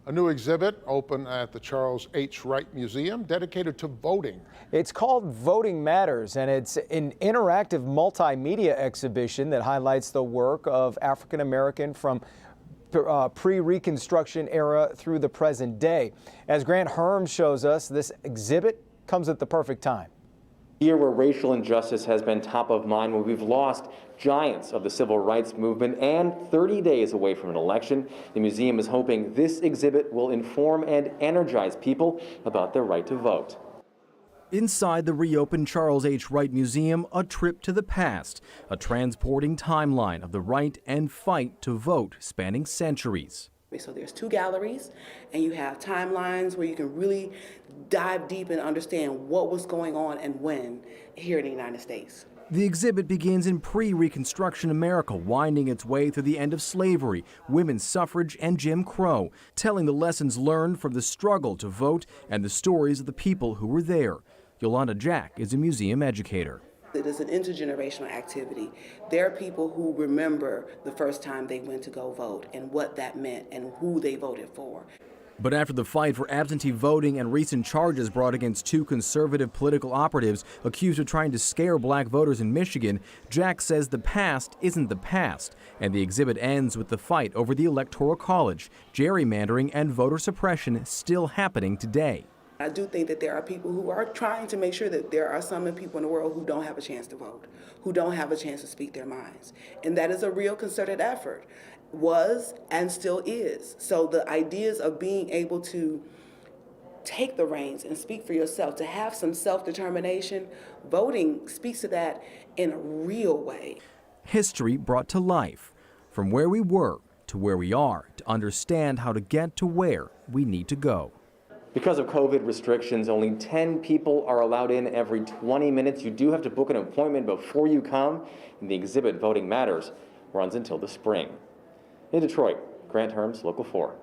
A new exhibit opened at the Charles H. Wright Museum dedicated to voting. It's called Voting Matters, and it's an interactive multimedia exhibition that highlights the work of African American from pre-Reconstruction era through the present day. As Grant Herms shows us, this exhibit comes at the perfect time. Here where racial injustice has been top of mind, where we've lost giants of the civil rights movement, and 30 days away from an election, the museum is hoping this exhibit will inform and energize people about their right to vote. Inside the reopened Charles H. Wright Museum, a trip to the past, a transporting timeline of the right and fight to vote spanning centuries. So there's two galleries, and you have timelines where you can really dive deep and understand what was going on and when here in the United States. The exhibit begins in pre-Reconstruction America, winding its way through the end of slavery, women's suffrage, and Jim Crow, telling the lessons learned from the struggle to vote and the stories of the people who were there. Yolanda Jack is a museum educator. It is an intergenerational activity. There are people who remember the first time they went to go vote and what that meant and who they voted for. But after the fight for absentee voting and recent charges brought against two conservative political operatives accused of trying to scare black voters in Michigan, Jack says the past isn't the past, and the exhibit ends with the fight over the Electoral College, gerrymandering and voter suppression still happening today. I do think that there are people who are trying to make sure that there are some people in the world who don't have a chance to vote, who don't have a chance to speak their minds. And that is a real concerted effort, was and still is. So the ideas of being able to take the reins and speak for yourself, to have some self-determination, voting speaks to that in a real way. History brought to life, from where we were to where we are, to understand how to get to where we need to go. Because of COVID restrictions, only 10 people are allowed in every 20 minutes. You do have to book an appointment before you come, and the exhibit Voting Matters runs until the spring. In Detroit, Grant Herms, Local 4.